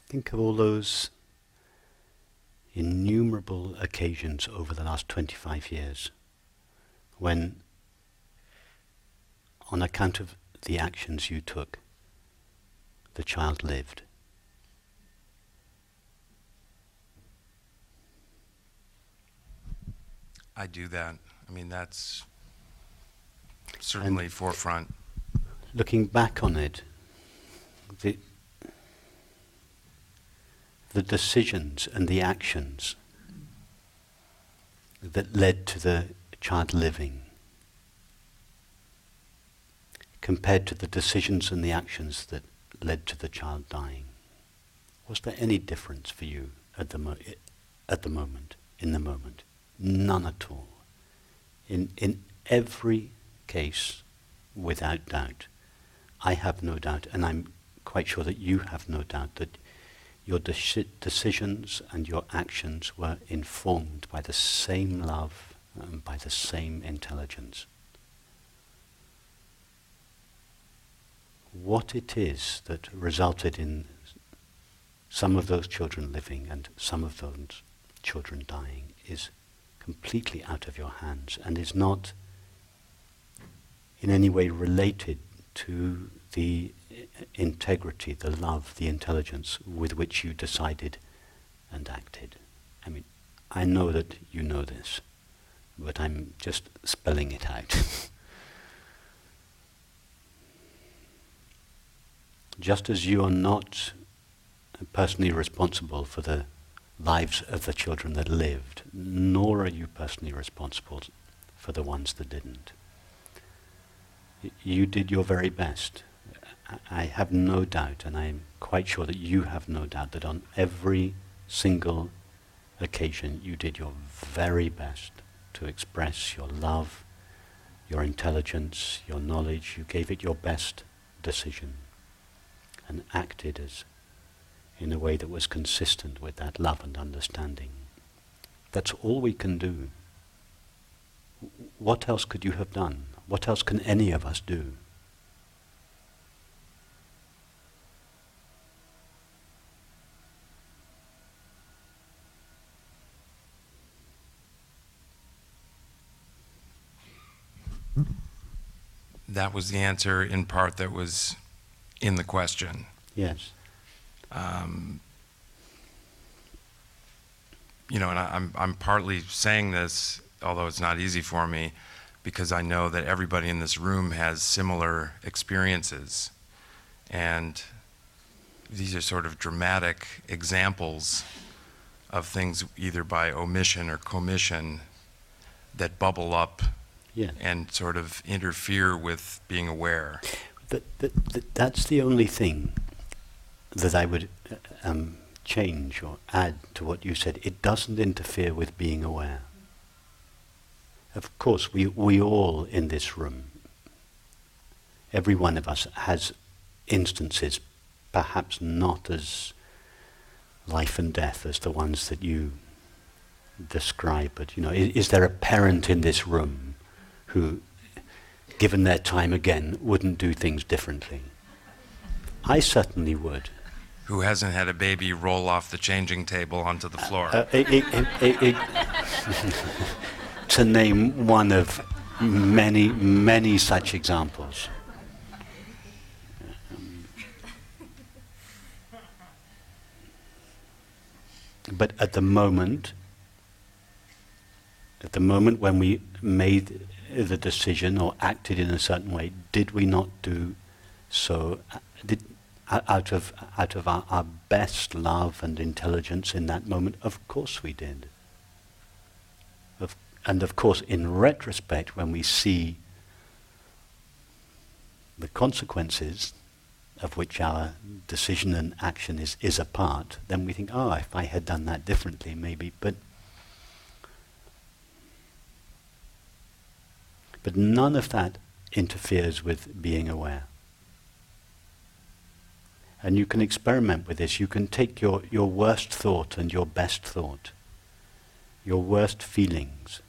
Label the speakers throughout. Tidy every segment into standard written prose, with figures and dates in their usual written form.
Speaker 1: Think of all those innumerable occasions over the last 25 years when, on account of the actions you took, the child lived.
Speaker 2: I do that. I mean, that's certainly
Speaker 1: And
Speaker 2: forefront.
Speaker 1: looking back on it, the decisions and the actions that led to the child living compared to the decisions and the actions that led to the child dying. Was there any difference for you at the moment, in the moment? None at all. In every case, without doubt, I have no doubt, and I'm quite sure that you have no doubt, that your decisions and your actions were informed by the same love and by the same intelligence. What it is that resulted in some of those children living and some of those children dying is completely out of your hands and is not in any way related to the integrity, the love, the intelligence with which you decided and acted. I mean, I know that you know this, but I'm just spelling it out. Just as you are not personally responsible for the lives of the children that lived, nor are you personally responsible for the ones that didn't. You did your very best. I have no doubt, and I'm quite sure that you have no doubt, that on every single occasion you did your very best to express your love, your intelligence, your knowledge. You gave it your best decision and acted as in a way that was consistent with that love and understanding. That's all we can do. What else could you have done? What else can any of us do?
Speaker 2: That was the answer in part that was in the question.
Speaker 1: Yes.
Speaker 2: You know, and I'm partly saying this, although it's not easy for me, because I know that everybody in this room has similar experiences. And these are sort of dramatic examples of things either by omission or commission that bubble up and sort of interfere with being aware.
Speaker 1: That's the only thing that I would change or add to what you said. It doesn't interfere with being aware. Of course, we all in this room, every one of us has instances, perhaps not as life and death as the ones that you describe, but you know, is there a parent in this room who, given their time again, wouldn't do things differently? I certainly would.
Speaker 2: Who hasn't had a baby roll off the changing table onto the floor?
Speaker 1: To name one of many, many such examples. But at the moment when we made the decision or acted in a certain way, did we not do so out of our best love and intelligence in that moment? Of course we did. And of course, in retrospect, when we see the consequences of which our decision and action is a part, then we think, oh, if I had done that differently, maybe. But none of that interferes with being aware. And you can experiment with this. You can take your worst thought and your best thought, your worst feelings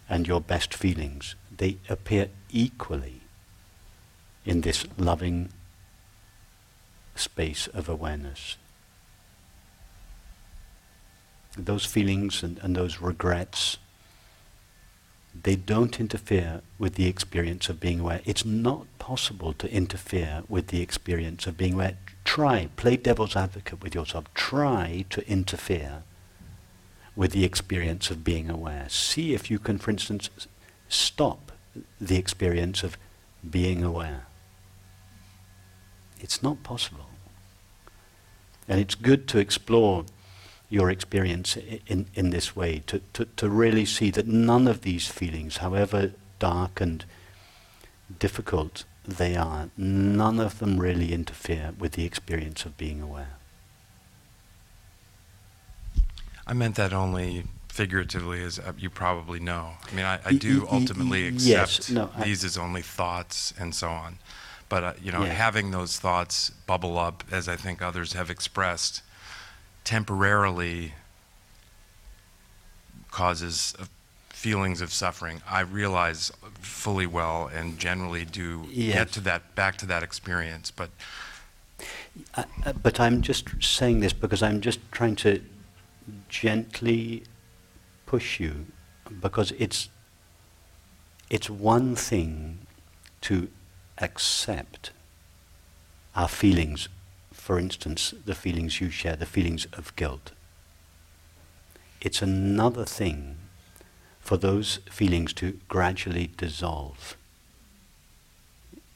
Speaker 1: and your best feelings. They appear equally in this loving space of awareness. those feelings and those regrets, they don't interfere with the experience of being aware. It's not possible to interfere with the experience of being aware. Try, play devil's advocate with yourself. Try to interfere with the experience of being aware. See if you can, for instance, stop the experience of being aware. It's not possible. And it's good to explore your experience in this way, to really see that none of these feelings, however dark and difficult they are, none of them really interfere with the experience of being aware.
Speaker 2: I meant that only figuratively, as you probably know. I mean, I do ultimately accept these as only thoughts and so on. But, having those thoughts bubble up, as I think others have expressed, temporarily causes feelings of suffering. I realize fully well and generally do get to that, back to that experience. But
Speaker 1: I'm just saying this because I'm just trying to gently push you, because it's one thing to accept our feelings, for instance, the feelings you share, the feelings of guilt. It's another thing for those feelings to gradually dissolve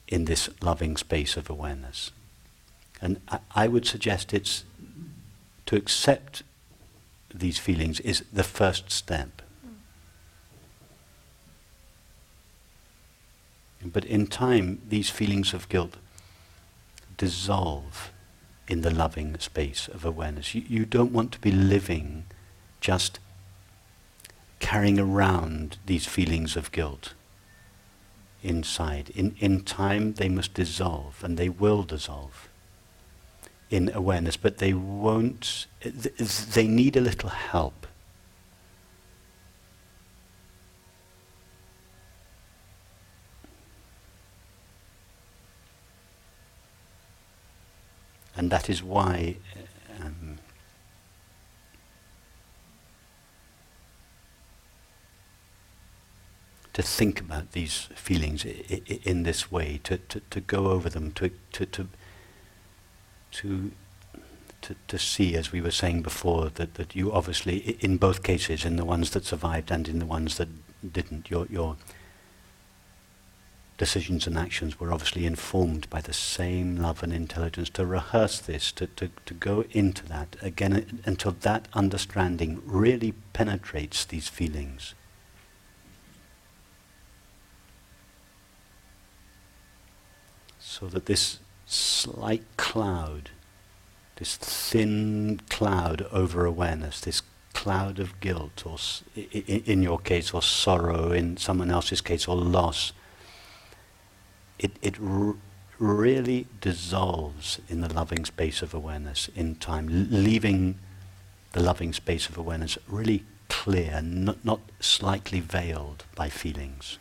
Speaker 1: in this loving space of awareness. And I would suggest it's to accept these feelings is the first step. But in time, these feelings of guilt dissolve in the loving space of awareness. You don't want to be living just carrying around these feelings of guilt inside. In time, they must dissolve, and they will dissolve in awareness, but they won't, they need a little help. And that is why to think about these feelings in this way, to go over them, to see, as we were saying before, that you obviously, in both cases, in the ones that survived and in the ones that didn't, your decisions and actions were obviously informed by the same love and intelligence. To rehearse this, to go into that again until that understanding really penetrates these feelings. So that this slight cloud, this thin cloud over awareness, this cloud of guilt, or in your case, or sorrow, in someone else's case, or loss, it really dissolves in the loving space of awareness in time, leaving the loving space of awareness really clear, not slightly veiled by feelings.